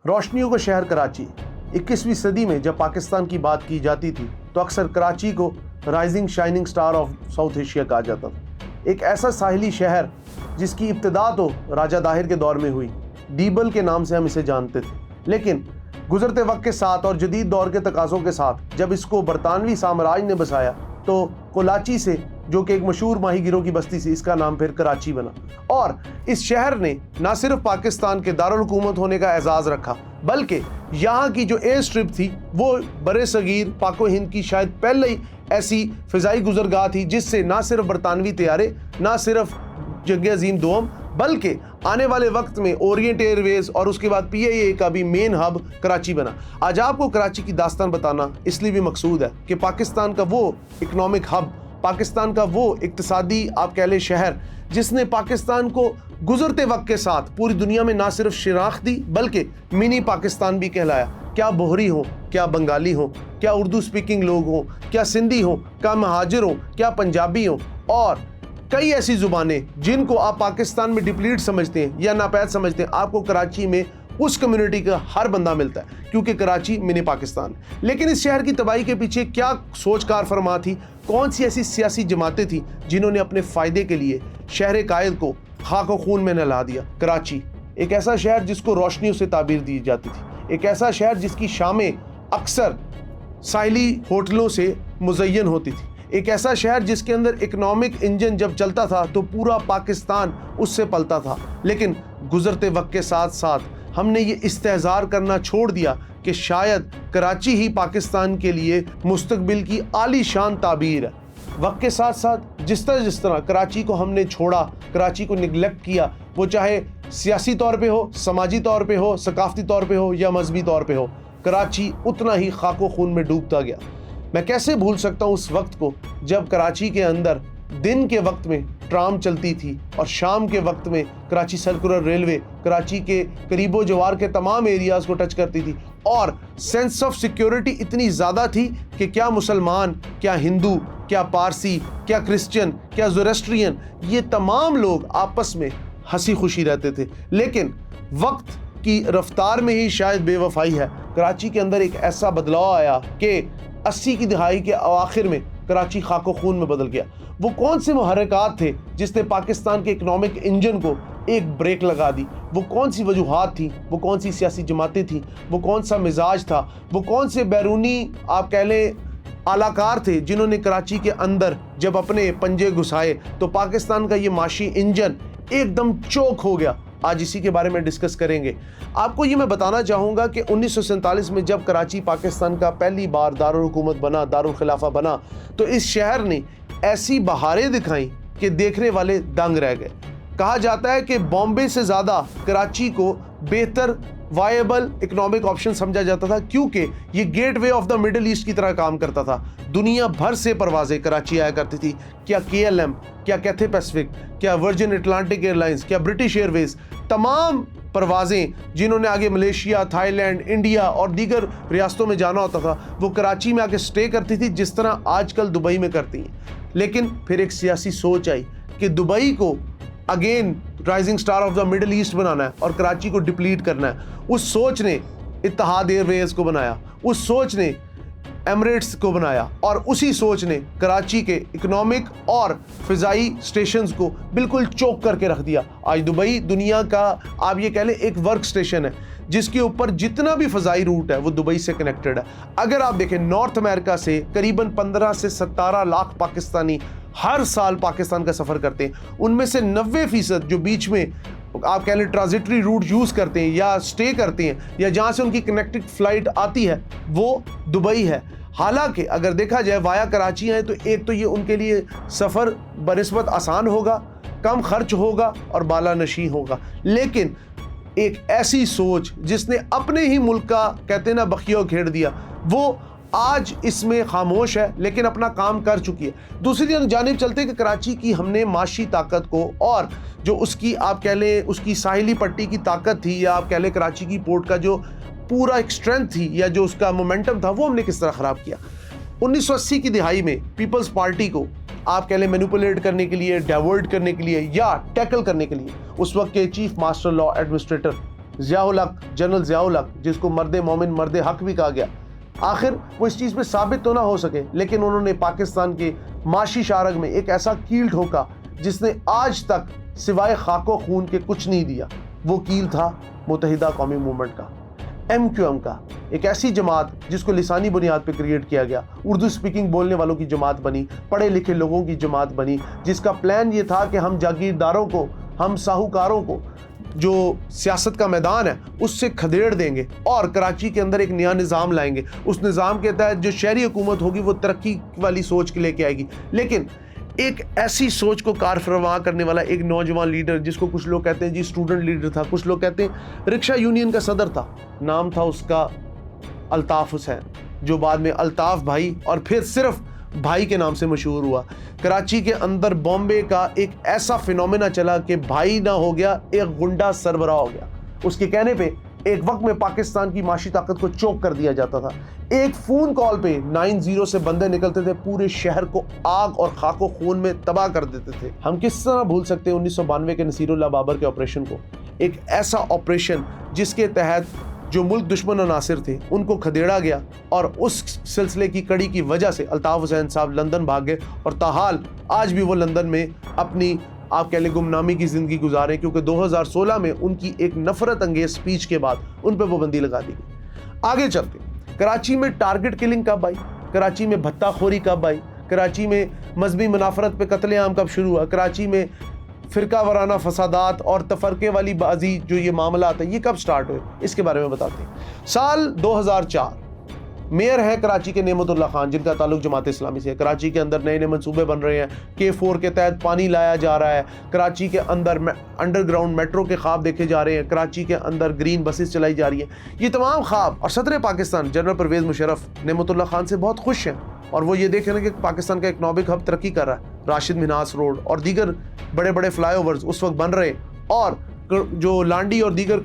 रोशनियों का शहर कराची। 21वीं सदी में जब पाकिस्तान की बात की जाती थी तो अक्सर कराची को rising shining star of south Asia कहा जाता था। एक ऐसा साहिली शहर जिसकी इब्तिदा तो राजा दाहिर के दौर में हुई, डीबल के नाम से हम इसे जानते थे, लेकिन गुजरते वक्त के साथ और जदीद दौर के तकाज़ों के साथ जब इसको बरतानवी साम्राज्य ने बसाया तो कोलाची से, जो कि एक मशहूर माहीगिरों की बस्ती से, इसका नाम फिर कराची बना। और इस शहर ने ना सिर्फ पाकिस्तान के दारुल हुकूमत होने का एजाज़ रखा, बल्कि यहाँ की जो एयर स्ट्रिप थी वो बरे सगीर पाको हिंद की शायद पहले ही ऐसी फ़िज़ाई गुज़रगाह थी जिससे ना सिर्फ बरतानवी तैयारे, ना सिर्फ जंग अज़ीम दोम, बल्कि आने वाले वक्त में ओरिएंट एयरवेज़ और उसके बाद PIA का भी मेन हब कराची बना। आज आपको कराची की दास्तान बताना इसलिए भी मकसूद है कि पाकिस्तान का वो इकनॉमिक हब, पाकिस्तान का वो इक्तिसादी आप कह लें शहर जिसने पाकिस्तान को गुजरते वक्त के साथ पूरी दुनिया में ना सिर्फ शिनाख्त दी बल्कि मिनी पाकिस्तान भी कहलाया। क्या बोहरी हो, क्या बंगाली हो, क्या उर्दू स्पीकिंग लोग हो, क्या सिंधी हो, क्या महाजिर हो, क्या पंजाबी हो, और कई ऐसी ज़ुबानें जिनको आप पाकिस्तान में डिप्लीट समझते हैं या नापैद समझते हैं, आपको कराची में उस कम्युनिटी का हर बंदा मिलता है, क्योंकि कराची मिनी पाकिस्तान है। लेकिन इस शहर की तबाही के पीछे क्या सोच कार फरमा थी, कौन सी ऐसी सियासी जमातें थी जिन्होंने अपने फ़ायदे के लिए शहर कायल को खाक व खून में नहला दिया। कराची एक ऐसा शहर जिसको रोशनियों से ताबीर दी जाती थी, एक ऐसा शहर जिसकी शामें अक्सर साहिली होटलों से मुज़य्यन होती थी, एक ऐसा शहर जिसके अंदर इकनॉमिक इंजन जब चलता था तो पूरा पाकिस्तान उससे पलता था। लेकिन गुजरते वक्त के साथ साथ हमने ये इस्तेहज़ार करना छोड़ दिया कि शायद कराची ही पाकिस्तान के लिए मुस्तकबिल की आली शान ताबीर है। वक्त के साथ साथ जिस तरह कराची को हमने छोड़ा, कराची को निगलेक्ट किया, वो चाहे सियासी तौर पे हो, समाजी तौर पे हो, सकाफती तौर पे हो या मजहबी तौर पे हो, कराची उतना ही खाको खून में डूबता गया। मैं कैसे भूल सकता हूँ उस वक्त को जब कराची के अंदर दिन के वक्त में ट्राम चलती थी और शाम के वक्त में कराची सर्कुलर रेलवे कराची के करीबो जवार के तमाम एरियाज़ को टच करती थी, और सेंस ऑफ सिक्योरिटी इतनी ज़्यादा थी कि क्या मुसलमान, क्या हिंदू, क्या पारसी, क्या क्रिश्चियन, क्या ज़ोरेस्ट्रियन, ये तमाम लोग आपस में हंसी खुशी रहते थे। लेकिन वक्त की रफ्तार में ही शायद बेवफाई है, कराची के अंदर एक ऐसा बदलाव आया कि 80 की दहाई के अवाखिर में कराची खाको खून में बदल गया। वो कौन से मुहर्रिकात थे जिसने पाकिस्तान के इकनॉमिक इंजन को एक ब्रेक लगा दी? वो कौन सी वजूहात थी, वो कौन सी सियासी जमातें थी, वो कौन सा मिजाज था, वो कौन से बैरूनी आप कह लें आलाकार थे जिन्होंने कराची के अंदर जब अपने पंजे घुसाए तो पाकिस्तान का ये माशी इंजन एकदम चौक हो गया? आज इसी के बारे में डिस्कस करेंगे। आपको ये मैं बताना चाहूँगा कि 1947 में जब कराची पाकिस्तान का पहली बार दारुल हुकूमत बना, दारुल खिलाफा बना, तो इस शहर ने ऐसी बहारें दिखाई कि देखने वाले दंग रह गए। कहा जाता है कि बॉम्बे से ज़्यादा कराची को बेहतर वायबल इकोनॉमिक ऑप्शन समझा जाता था, क्योंकि ये gateway of the middle East की तरह काम करता था। दुनिया भर से परवाज़ें कराची आया करती थी। क्या KLM, क्या कैथे पैसिफिक, क्या वर्जिन अटलांटिक एयरलाइंस, क्या ब्रिटिश एयरवेज, तमाम परवाज़ें जिन्होंने आगे मलेशिया, थाईलैंड, इंडिया और दीगर रियासतों में जाना होता था, वो कराची में आके स्टे करती थी, जिस तरह आजकल दुबई में करती हैं। लेकिन फिर एक सियासी सोच आई कि दुबई को again rising star of the middle east बनाना है और कराची को डिप्लीट करना है। उस सोच ने इत्तेहाद एयरवेज को बनाया, उस सोच ने एमिरेट्स को बनाया, और उसी सोच ने कराची के इकोनॉमिक और फ़िज़ाई स्टेशंस को बिल्कुल चौक करके रख दिया। आज दुबई दुनिया का आप ये कह लें एक वर्क स्टेशन है जिसके ऊपर जितना भी फ़िज़ाई रूट है वो दुबई से कनेक्टेड है। अगर आप देखें नॉर्थ अमेरिका से करीबन 15 से 17 लाख पाकिस्तानी हर साल पाकिस्तान का सफ़र करते हैं। उनमें से 90% जो बीच में आप कह लें ट्रांजिटरी रूट यूज़ करते हैं या स्टे करते हैं या जहाँ से उनकी कनेक्टेड फ़्लाइट आती है वो दुबई है। हालांकि अगर देखा जाए वाया कराची है तो एक तो ये उनके लिए सफ़र बनिस्बत आसान होगा, कम खर्च होगा और बाला नशी होगा। लेकिन एक ऐसी सोच जिसने अपने ही मुल्क का कहते ना बखिया घेर दिया, वो आज इसमें खामोश है लेकिन अपना काम कर चुकी है। दूसरी जानिब चलते कि कराची की हमने माशी ताकत को और जो उसकी आप कह लें उसकी साहिली पट्टी की ताकत थी या आप कह लें कराची की पोर्ट का जो पूरा एक स्ट्रेंथ थी या जो उसका मोमेंटम था वो हमने किस तरह ख़राब किया। 1980 की दिहाई में पीपल्स पार्टी को आप कह लें मैनिपुलेट करने के लिए, डाइवर्ट करने के लिए या टैकल करने के लिए उस वक्त के chief master law administrator Zia الحق جنرل ضیاء الحق جس کو مرد مومن مرد حق بھی کہا گیا، آخر وہ اس چیز پہ ثابت تو نہ ہو سکے، لیکن انہوں نے پاکستان کے معاشی شارگ میں ایک ایسا کیل ٹھوکا جس نے آج تک سوائے خاک و خون کے کچھ نہیں دیا۔ وہ کیل تھا متحدہ قومی موومنٹ کا، ایم کیو ایم کا، ایک ایسی جماعت جس کو لسانی بنیاد پہ کریٹ کیا گیا، اردو سپیکنگ بولنے والوں کی جماعت بنی، پڑھے لکھے لوگوں کی جماعت بنی، جس کا پلان یہ تھا کہ ہم جاگیرداروں کو، ہم ساہوکاروں کو جو سیاست کا میدان ہے اس سے کھدیڑ دیں گے اور کراچی کے اندر ایک نیا نظام لائیں گے۔ اس نظام کے تحت جو شہری حکومت ہوگی وہ ترقی والی سوچ لے کے آئے گی، لیکن ایک ایسی سوچ کو کار فرما کرنے والا ایک نوجوان لیڈر جس کو کچھ لوگ کہتے ہیں جی اسٹوڈنٹ لیڈر تھا، کچھ لوگ کہتے ہیں رکشہ یونین کا صدر تھا، نام تھا اس کا الطاف حسین، جو بعد میں الطاف بھائی اور پھر صرف بھائی کے نام سے مشہور ہوا۔ کراچی کے اندر بامبے کا ایک ایسا فینومینا چلا کہ بھائی نہ ہو گیا، ایک غنڈہ سربراہ ہو گیا۔ اس کے کہنے پہ ایک وقت میں پاکستان کی معاشی طاقت کو چوک کر دیا جاتا تھا۔ ایک فون کال پہ 90 سے بندے نکلتے تھے، پورے شہر کو آگ اور خاک و خون میں تباہ کر دیتے تھے۔ ہم کس طرح بھول سکتے ہیں 1992 کے نصیر اللہ بابر کے آپریشن کو، ایک ایسا آپریشن جس کے تحت جو ملک دشمن عناصر تھے ان کو کھدیڑا گیا، اور اس سلسلے کی کڑی کی وجہ سے الطاف حسین صاحب لندن بھاگ گئے، اور تاحال آج بھی وہ لندن میں اپنی آپ کہہ لیں گمنامی کی زندگی گزارے، کیونکہ 2016 میں ان کی ایک نفرت انگیز سپیچ کے بعد ان پہ پابندی لگا دی گئی۔ آگے چلتے کراچی میں ٹارگٹ کلنگ کب آئی، کراچی میں بھتہ خوری کب آئی، کراچی میں مذہبی منافرت پہ قتل عام کب شروع ہوا، کراچی میں فرقہ وارانہ فسادات اور تفرقے والی بازی جو یہ معاملات ہیں یہ کب سٹارٹ ہوئے، اس کے بارے میں بتاتے ہیں۔ سال 2004 میئر ہے کراچی کے نعمت اللہ خان، جن کا تعلق جماعت اسلامی سے ہے۔ کراچی کے اندر نئے نئے منصوبے بن رہے ہیں، K4 کے تحت پانی لایا جا رہا ہے، کراچی کے اندر انڈر گراؤنڈ میٹرو کے خواب دیکھے جا رہے ہیں، کراچی کے اندر گرین بسز چلائی جا رہی ہیں۔ یہ تمام خواب، اور صدر پاکستان جنرل پرویز مشرف نعمت اللہ خان سے بہت خوش ہیں، اور وہ یہ دیکھ رہے ہیں کہ پاکستان کا اکنامک ہب ترقی کر رہا ہے۔ راشد منہاس روڈ اور دیگر بڑے بڑے فلائی اوورز اس وقت بن رہے ہیں، اور جو لانڈی اور دیگر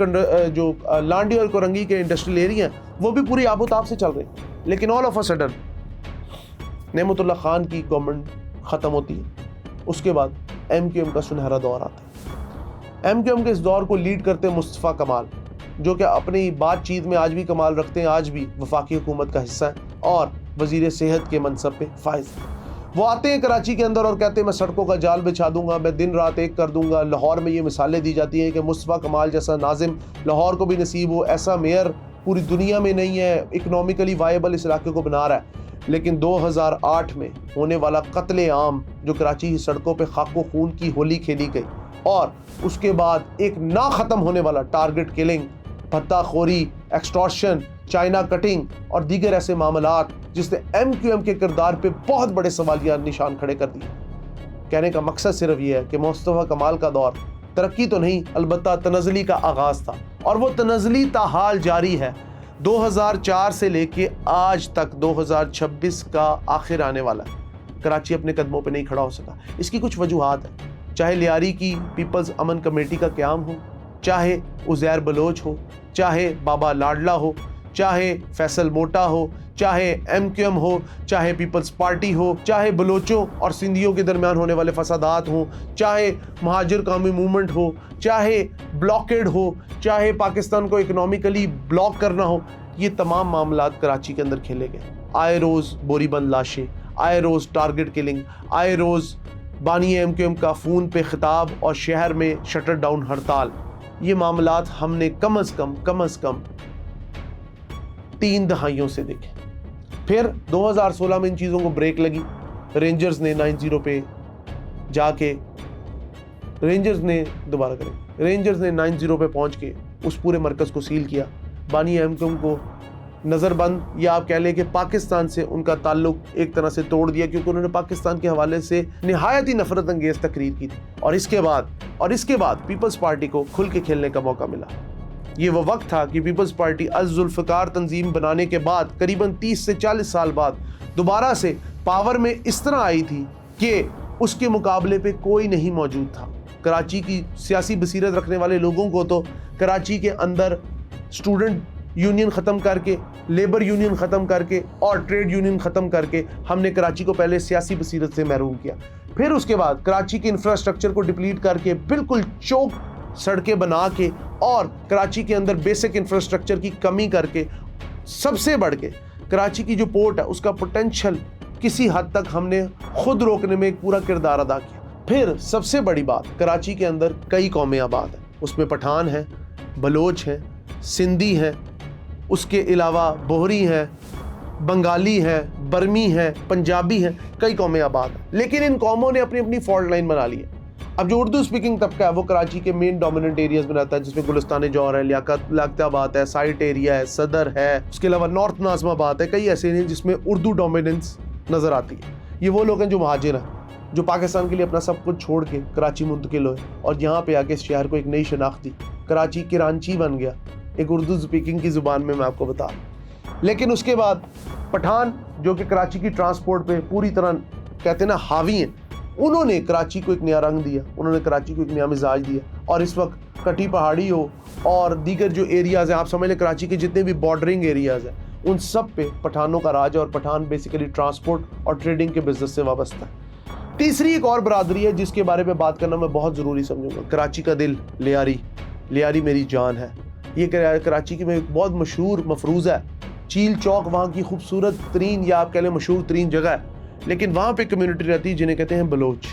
جو لانڈی اور کورنگی کے انڈسٹریل ایریا ہیں وہ بھی پوری آب و تاب سے چل رہے ہیں۔ لیکن آل آف اے سڈن نعمت اللہ خان کی گورنمنٹ ختم ہوتی ہے، اس کے بعد ایم کیو ایم کا سنہرا دور آتا ہے۔ ایم کیو ایم کے اس دور کو لیڈ کرتے ہیں مصطفیٰ کمال، جو کہ اپنی بات چیت میں آج بھی کمال رکھتے ہیں، آج بھی وفاقی حکومت کا حصہ ہیں اور وزیر صحت کے منصب پہ فائز ہیں۔ وہ آتے ہیں کراچی کے اندر اور کہتے ہیں میں سڑکوں کا جال بچھا دوں گا، میں دن رات ایک کر دوں گا۔ لاہور میں یہ مثالیں دی جاتی ہیں کہ مصطفیٰ کمال جیسا ناظم لاہور کو بھی نصیب ہو، ایسا میئر پوری دنیا میں نہیں ہے، اکنامکلی وائبل اس علاقے کو بنا رہا ہے۔ لیکن 2008 میں ہونے والا قتل عام جو کراچی کی سڑکوں پہ خاک و خون کی ہولی کھیلی گئی، اور اس کے بعد ایک نہ ختم ہونے والا ٹارگٹ کلنگ، بھتہ خوری، ایکسٹورشن، چائنا کٹنگ اور دیگر ایسے معاملات جس نے ایم کیو ایم کے کردار پہ بہت بڑے سوالیہ نشان کھڑے کر دیے۔ کہنے کا مقصد صرف یہ ہے کہ مصطفیٰ کمال کا دور ترقی تو نہیں، البتہ تنزلی کا آغاز تھا، اور وہ تنزلی تاحال جاری ہے۔ 2004 سے لے کے آج تک 2026 کا آخر آنے والا ہے، کراچی اپنے قدموں پہ نہیں کھڑا ہو سکا۔ اس کی کچھ وجوہات ہیں، چاہے لیاری کی پیپلز امن کمیٹی کا قیام ہو، چاہے عزیر بلوچ ہو، چاہے بابا لاڈلا ہو، چاہے فیصل موٹا ہو، چاہے ایم کیو ایم ہو، چاہے پیپلز پارٹی ہو، چاہے بلوچوں اور سندھیوں کے درمیان ہونے والے فسادات ہوں، چاہے مہاجر قومی موومنٹ ہو، چاہے بلاکیڈ ہو، چاہے پاکستان کو اکنامکلی بلاک کرنا ہو، یہ تمام معاملات کراچی کے اندر کھیلے گئے۔ آئے روز بوری بند لاشیں، آئے روز ٹارگٹ کلنگ، آئے روز بانی ایم کیو ایم کا فون پہ خطاب اور شہر میں شٹر ڈاؤن ہڑتال۔ یہ معاملات ہم نے کم از کم 3 دہائیوں سے دیکھے۔ پھر 2016 میں ان چیزوں کو بریک لگی، رینجرز نے 90 پہ جا کے رینجرز نے 90 پہ پہنچ کے اس پورے مرکز کو سیل کیا۔ بانی ایم کیو ایم کو نظر بند، یا آپ کہہ لیں کہ پاکستان سے ان کا تعلق ایک طرح سے توڑ دیا، کیونکہ انہوں نے پاکستان کے حوالے سے نہایت ہی نفرت انگیز تقریر کی تھی، اور اس کے بعد پیپلز پارٹی کو کھل کے کھیلنے کا موقع ملا۔ یہ وہ وقت تھا کہ پیپلز پارٹی الذوالفقار تنظیم بنانے کے بعد قریباً 30 سے 40 سال بعد دوبارہ سے پاور میں اس طرح آئی تھی کہ اس کے مقابلے پہ کوئی نہیں موجود تھا۔ کراچی کی سیاسی بصیرت رکھنے والے لوگوں کو تو کراچی کے اندر اسٹوڈنٹ یونین ختم کر کے، لیبر یونین ختم کر کے اور ٹریڈ یونین ختم کر کے ہم نے کراچی کو پہلے سیاسی بصیرت سے محروم کیا۔ پھر اس کے بعد کراچی کے انفراسٹرکچر کو ڈپلیٹ کر کے بالکل چوک सड़कें बना के और कराची के अंदर बेसिक इंफ्रास्ट्रक्चर की कमी करके, सबसे बढ़ के कराची की जो पोर्ट है उसका पोटेंशियल किसी हद तक हमने खुद रोकने में एक पूरा किरदार अदा किया। फिर सबसे बड़ी बात, कराची के अंदर कई कौमें आबाद हैं, उसमें पठान हैं, बलोच हैं, सिंधी हैं, उसके अलावा बोहरी हैं, बंगाली हैं, बर्मी हैं, पंजाबी हैं, कई कौमें आबाद हैं। लेकिन इन कौमों ने अपनी अपनी फॉल्ट लाइन बना ली है। अब जो उर्दू स्पीकिंग तबका है वो कराची के मेन डोमिनेंट एरियाज में रहता है, जिसमें गुलिस्तान जौहर है, लियाकताबाद है, साइट एरिया है, सदर है, उसके अलावा नॉर्थ नाज़िमाबाद है, कई ऐसे हैं जिसमें उर्दू डोमिनेंस नज़र आती है। ये वो लोग हैं जो महाजिर हैं, जो पाकिस्तान के लिए अपना सब कुछ छोड़ के कराची मुंतकिल हुए और यहाँ पे आके इस शहर को एक नई शनाख्त दी। कराची करांची बन गया, एक उर्दू स्पीकिंग की ज़ुबान में मैं आपको बता। लेकिन उसके बाद पठान जो कि कराची की ट्रांसपोर्ट पे पूरी तरह कहते हैं ना हावी हैं, उन्होंने कराची को एक नया रंग दिया, उन्होंने कराची को एक नया मिजाज दिया। और इस वक्त कटी पहाड़ी हो और दीगर जो एरियाज़ हैं, आप समझ लें कराची के जितने भी बॉर्डरिंग एरियाज़ हैं, उन सब पे पठानों का राज है और पठान बेसिकली ट्रांसपोर्ट और ट्रेडिंग के बिजनेस से वाबस्ता है। तीसरी एक और बरादरी है जिसके बारे में बात करना मैं बहुत ज़रूरी समझूंगा, कराची का दिल लियारी। लियारी मेरी जान है। ये कराची की में एक बहुत मशहूर मफरूज़ा है, चील चौक वहाँ की खूबसूरत तरीन या आप कह लें मशहूर तरीन जगह है। लेकिन वहाँ पे कम्युनिटी रहती है जिन्हें कहते हैं बलोच,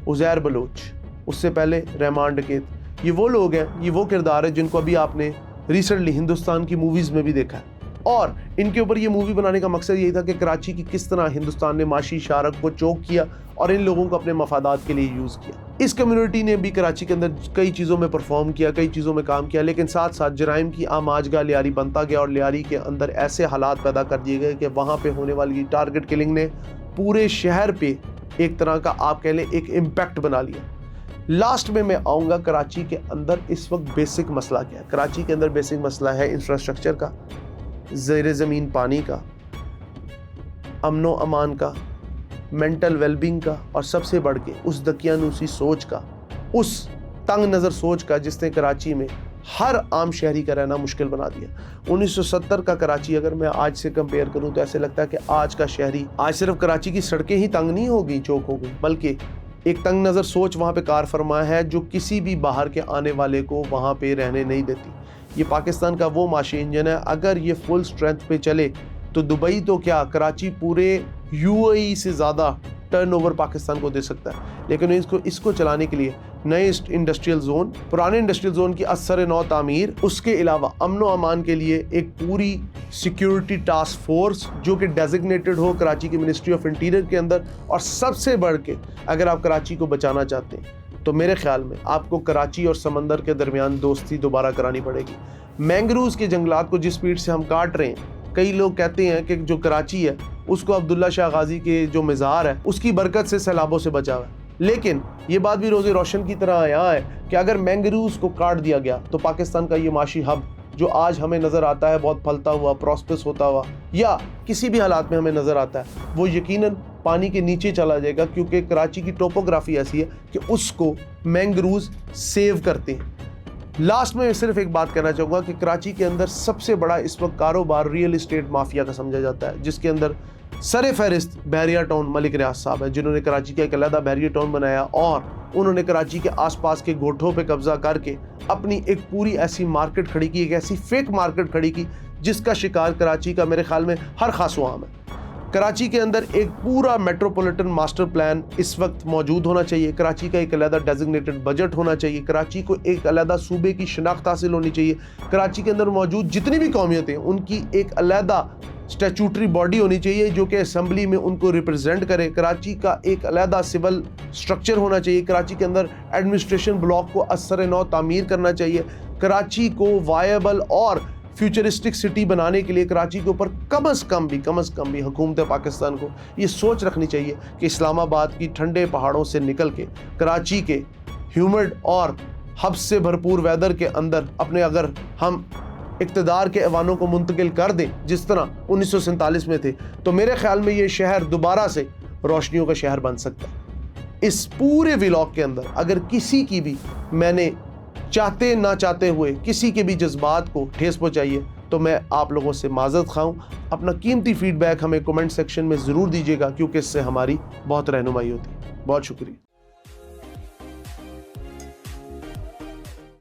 उज़ैर बलोच, उससे पहले रहमान डकैत। ये वो लोग हैं, ये वो किरदार है जिनको अभी आपने रिसेंटली हिंदुस्तान की मूवीज़ में भी देखा है। और इनके ऊपर ये मूवी बनाने का मकसद यही था कि कराची की किस तरह हिंदुस्तान ने माशी शारक को चौक किया और इन लोगों को अपने मफादात के लिए यूज़ किया। इस कम्युनिटी ने भी कराची के अंदर कई चीज़ों में परफॉर्म किया, कई चीज़ों में काम किया, लेकिन साथ साथ जराइम की आमाजगाह लियारी बनता गया और लियारी के अंदर ऐसे हालात पैदा कर दिए गए कि वहाँ पे होने वाली टारगेट किलिंग ने पूरे शहर पे एक तरह का आप कह लें एक इम्पैक्ट बना लिया। लास्ट में मैं आऊँगा कराची के अंदर इस वक्त बेसिक मसला क्या है। कराची के अंदर बेसिक मसला है इंफ्रास्ट्रक्चर का, ज़ेर ज़मीन पानी का, अमनो अमान का, मेंटल वेलबींग का, और सबसे बढ़ के उस दकियानूसी सोच का, उस तंग नज़र सोच का जिसने कराची में हर आम शहरी का रहना मुश्किल बना दिया। 1970 का कराची अगर मैं आज से कंपेयर करूं तो ऐसे लगता है कि आज का शहरी, आज सिर्फ कराची की सड़कें ही तंग नहीं हो गई, चौक हो गई, बल्कि एक तंग नज़र सोच वहाँ पे कार फरमा है जो किसी भी बाहर के आने वाले को वहाँ पे रहने नहीं देती। ये पाकिस्तान का वो माशी इंजन है, अगर ये फुल स्ट्रेंथ पे चले तो दुबई तो क्या, कराची पूरे यूएई से ज़्यादा टर्नओवर पाकिस्तान को दे सकता है। लेकिन इसको चलाने के लिए नए इंडस्ट्रियल जोन, पुराने इंडस्ट्रियल जोन की असर नौ तामीर, उसके अलावा अमनो अमान के लिए एक पूरी सिक्योरिटी टास्क फोर्स जो कि डेजिग्नेटेड हो कराची की मिनिस्ट्री ऑफ इंटीरियर के अंदर, और सबसे बढ़ के अगर आप कराची को बचाना चाहते हैं तो मेरे ख्याल में आपको कराची और समंदर के दरमियान दोस्ती दोबारा करानी पड़ेगी। मैंग्रोव्स के जंगलात को जिस स्पीड से हम काट रहे हैं, कई लोग कहते हैं कि जो कराची है उसको अब्दुल्ला शाह गाजी के जो मज़ार है उसकी बरकत से सैलाबों से बचा हुआ है। लेकिन ये बात भी रोज़े रोशन की तरह यहाँ है कि अगर मैंग्रोव्स को काट दिया गया तो पाकिस्तान का ये माशी हब जो आज हमें नज़र आता है बहुत फलता हुआ, प्रॉस्पेरस होता हुआ, या किसी भी हालात में हमें नज़र आता है, वो यकीनन पानी के नीचे चला जाएगा, क्योंकि कराची की टोपोग्राफी ऐसी है कि उसको मैंग्रोव्स सेव करते हैं। लास्ट में सिर्फ एक बात कहना चाहूँगा कि कराची के अंदर सबसे बड़ा इस वक्त कारोबार रियल इस्टेट माफिया का समझा जाता है, जिसके अंदर सर फहरिस्त बहरिया टाउन मलिक रियाज साहब है, जिन्होंने कराची का एक अलहदा बहरिया टाउन बनाया और उन्होंने कराची के आसपास के गोठों पे कब्जा करके अपनी एक पूरी ऐसी मार्केट खड़ी की, एक ऐसी फेक मार्केट खड़ी की जिसका शिकार कराची का मेरे ख्याल में हर खास आम है। कराची के अंदर एक पूरा मेट्रोपॉलिटन मास्टर प्लान इस वक्त मौजूद होना चाहिए, कराची का एक अलहदा डेजिग्नेटेड बजट होना चाहिए, कराची को एक अलहदा सूबे की शनाख्त हासिल होनी चाहिए, कराची के अंदर मौजूद जितनी भी कौमियतें उनकी एक अलहदा स्टैचूटरी बॉडी होनी चाहिए जो कि असम्बली में उनको रिप्रेजेंट करे, कराची का एक अलहदा सिविल स्ट्रक्चर होना चाहिए, कराची के अंदर एडमिनिस्ट्रेशन ब्लॉक को असर नौ तामीर करना चाहिए, कराची को वायबल और फ्यूचरिस्टिक सिटी बनाने के लिए कराची के ऊपर कम अज़ कम भी हुकूमत पाकिस्तान को ये सोच रखनी चाहिए कि इस्लामाबाद की ठंडे पहाड़ों से निकल के कराची के ह्यूमिड और हब्स से भरपूर वेदर के अंदर अपने अगर हम इक़्तिदार के ऐवानों को मुंतकिल कर दें जिस तरह 1947 में थे, तो मेरे ख्याल में ये शहर दोबारा से रोशनियों का शहर बन सकता है। इस पूरे व्लॉग के अंदर अगर किसी की भी मैंने चाहते ना चाहते हुए किसी के भी जज्बात को ठेस पहुंचाई है तो मैं आप लोगों से माज़रत ख़्वाह हूँ। अपना कीमती फीडबैक हमें कमेंट सेक्शन में ज़रूर दीजिएगा, क्योंकि इससे हमारी बहुत रहनुमाई होती है। बहुत शुक्रिया।